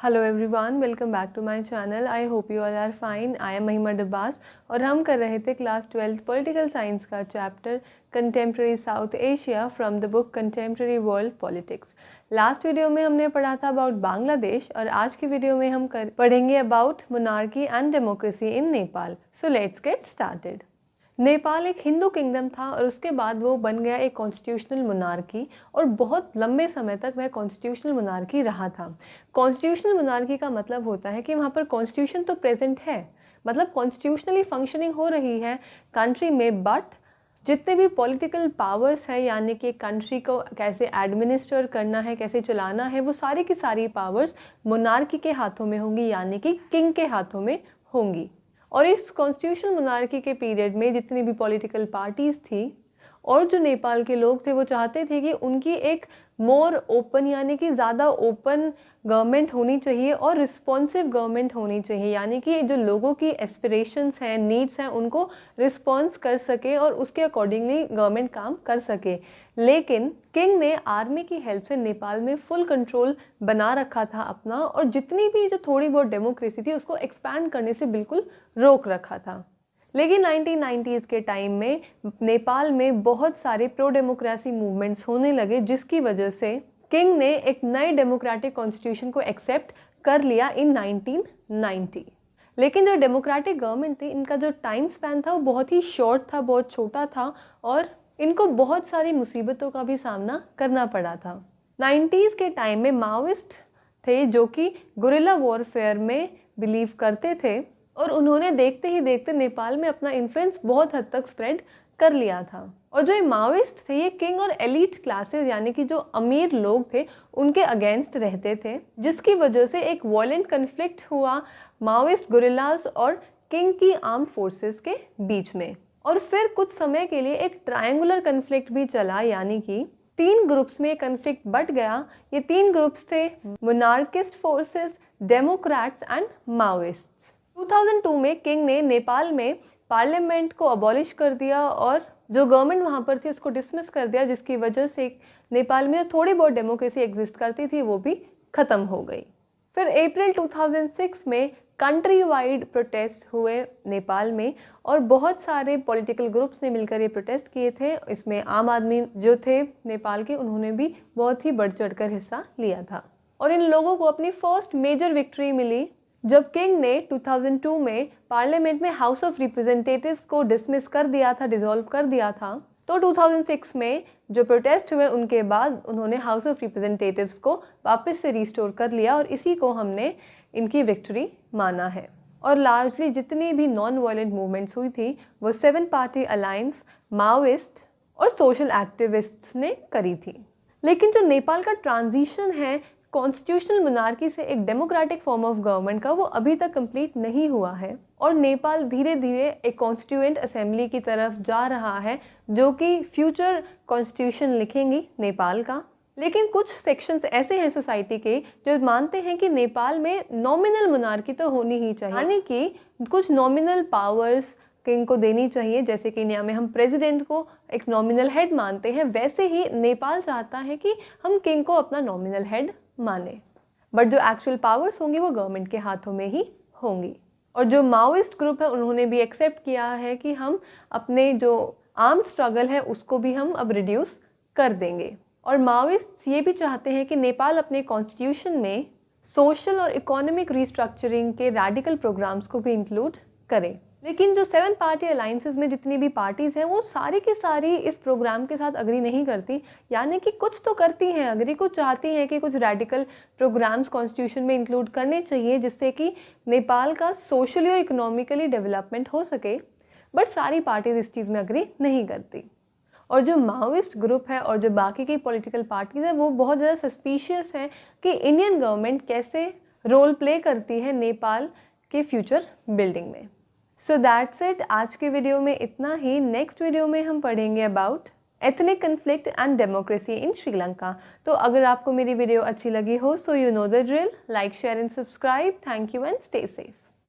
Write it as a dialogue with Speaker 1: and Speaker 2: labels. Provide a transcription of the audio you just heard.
Speaker 1: Hello everyone, welcome back to my channel. I hope you all are fine. I am Mahima Dabbas और हम कर रहे थे क्लास 12th पॉलिटिकल साइंस का chapter contemporary South Asia from the book contemporary world politics. Last video में हमने पढ़ा था अबाउट बांग्लादेश और आज की वीडियो में हम पढ़ेंगे about monarchy and democracy in Nepal. So let's get started. Nepal एक हिंदू किंगडम था और उसके बाद वो बन गया एक कॉन्स्टिट्यूशनल मोनार्की और बहुत लंबे समय तक वह कॉन्स्टिट्यूशनल मोनार्की रहा था। कॉन्स्टिट्यूशनल मोनार्की का मतलब होता है कि वहाँ पर कॉन्स्टिट्यूशन तो प्रेजेंट है, मतलब कॉन्स्टिट्यूशनली फंक्शनिंग हो रही है कंट्री में, बट जितने भी पॉलिटिकल पावर्स हैं, यानी कि कंट्री को कैसे एडमिनिस्टर करना है, कैसे चलाना है, वो सारी की सारी पावर्स मोनार्की के हाथों में होंगी, यानी कि किंग के हाथों में होंगी। और इस कॉन्स्टिट्यूशनल मोनार्की के पीरियड में जितनी भी पॉलिटिकल पार्टीज़ थी और जो नेपाल के लोग थे वो चाहते थे कि उनकी एक मोर ओपन, यानी कि ज़्यादा ओपन गवर्नमेंट होनी चाहिए और रिस्पॉन्सिव गवर्नमेंट होनी चाहिए, यानी कि जो लोगों की एस्पिरेशंस हैं, नीड्स हैं, उनको रिस्पॉन्स कर सके और उसके अकॉर्डिंगली गवर्नमेंट काम कर सके। लेकिन किंग ने आर्मी की हेल्प से नेपाल में फुल कंट्रोल बना रखा था अपना, और जितनी भी जो थोड़ी बहुत डेमोक्रेसी थी उसको एक्सपैंड करने से बिल्कुल रोक रखा था। लेकिन 1990s के टाइम में नेपाल में बहुत सारे प्रो डेमोक्रेसी मूवमेंट्स होने लगे, जिसकी वजह से किंग ने एक नए डेमोक्रेटिक कॉन्स्टिट्यूशन को एक्सेप्ट कर लिया इन 1990। लेकिन जो डेमोक्रेटिक गवर्नमेंट थी, इनका जो टाइम स्पैन था वो बहुत ही शॉर्ट था, बहुत छोटा था और इनको बहुत सारी मुसीबतों का भी सामना करना पड़ा था। 90s के टाइम में माओइस्ट थे जो कि गुरिल्ला वॉरफेयर में बिलीव करते थे और उन्होंने देखते ही देखते नेपाल में अपना इन्फ्लुएंस बहुत हद तक स्प्रेड कर लिया था। और जो ये माओइस्ट थे, ये किंग और एलिट क्लासेस, यानी कि जो अमीर लोग थे, उनके अगेंस्ट रहते थे, जिसकी वजह से एक वॉयलेंट कन्फ्लिक्ट हुआ माओइस्ट गुरिल्लास और किंग की आर्म्ड फोर्सेस के बीच में। और फिर कुछ समय के लिए एक ट्रायंगुलर कन्फ्लिक्ट भी चला, यानी कि 3 ग्रुप्स में कन्फ्लिक्ट बढ़ गया। ये 3 ग्रुप्स थे monarchist forces, Democrats and Maoists. 2002 में किंग ने नेपाल में पार्लियामेंट को अबॉलिश कर दिया और जो गवर्नमेंट वहाँ पर थी उसको डिसमिस कर दिया, जिसकी वजह से नेपाल में थोड़ी बहुत डेमोक्रेसी एग्जिस्ट करती थी वो भी ख़त्म हो गई। फिर अप्रैल 2006 में कंट्री वाइड प्रोटेस्ट हुए नेपाल में और बहुत सारे पॉलिटिकल ग्रुप्स ने मिलकर ये प्रोटेस्ट किए थे। इसमें आम आदमी जो थे नेपाल के, उन्होंने भी बहुत ही बढ़ चढ़ कर हिस्सा लिया था और इन लोगों को अपनी फर्स्ट मेजर विक्ट्री मिली जब किंग ने 2002 में पार्लियामेंट में हाउस ऑफ रिप्रेजेंटेटिव्स को डिसमिस कर दिया था, डिसॉल्व कर दिया था। तो 2006 में जो प्रोटेस्ट हुए उनके बाद उन्होंने हाउस ऑफ रिप्रेजेंटेटिव्स को वापस से रिस्टोर कर लिया और इसी को हमने इनकी विक्ट्री माना है। और लार्जली जितनी भी नॉन वायलेंट मूवमेंट्स हुई थी वो 7 पार्टी अलायंस, माओइस्ट और सोशल एक्टिविस्ट्स ने करी थी। लेकिन जो नेपाल का ट्रांजिशन है कॉन्स्टिट्यूशनल मोनार्की से एक डेमोक्रेटिक फॉर्म ऑफ गवर्नमेंट का, वो अभी तक कंप्लीट नहीं हुआ है और नेपाल धीरे धीरे एक कॉन्स्टिट्यूएंट असेंबली की तरफ जा रहा है जो कि फ्यूचर कॉन्स्टिट्यूशन लिखेंगी नेपाल का। लेकिन कुछ सेक्शंस ऐसे हैं सोसाइटी के जो मानते हैं कि नेपाल में नॉमिनल मोनार्की तो होनी ही चाहिए, यानी कि कुछ नॉमिनल पावर्स किंग को देनी चाहिए। जैसे कि इंडिया में हम प्रेसिडेंट को एक नॉमिनल हेड मानते हैं, वैसे ही नेपाल चाहता है कि हम किंग को अपना नॉमिनल हेड माने, बट जो एक्चुअल पावर्स होंगी वो गवर्नमेंट के हाथों में ही होंगी। और जो माओइस्ट ग्रुप है उन्होंने भी एक्सेप्ट किया है कि हम अपने जो आर्म्ड स्ट्रगल है उसको भी हम अब रिड्यूस कर देंगे। और माओइस्ट ये भी चाहते हैं कि नेपाल अपने कॉन्स्टिट्यूशन में सोशल और इकोनॉमिक रिस्ट्रक्चरिंग के रैडिकल प्रोग्राम्स को भी इंक्लूड करें। लेकिन जो 7 पार्टी अलायंसेस में जितनी भी पार्टीज़ हैं वो सारी की सारी इस प्रोग्राम के साथ अग्री नहीं करती, यानी कि कुछ तो करती हैं अग्री, कुछ चाहती हैं कि कुछ रैडिकल प्रोग्राम्स कॉन्स्टिट्यूशन में इंक्लूड करने चाहिए जिससे कि नेपाल का सोशली और इकोनॉमिकली डेवलपमेंट हो सके, बट सारी पार्टीज इस चीज़ में अग्री नहीं करती। और जो माओइस्ट ग्रुप है और जो बाकी की पॉलिटिकल पार्टीज़ हैं वो बहुत ज़्यादा सस्पिशियस हैं कि इंडियन गवर्नमेंट कैसे रोल प्ले करती है नेपाल के फ्यूचर बिल्डिंग में। सो दैट्स इट, आज के वीडियो में इतना ही। नेक्स्ट वीडियो में हम पढ़ेंगे about ethnic conflict and democracy in Sri Lanka. तो अगर आपको मेरी वीडियो अच्छी लगी हो, so you know the drill, like, share and subscribe. Thank you and stay safe.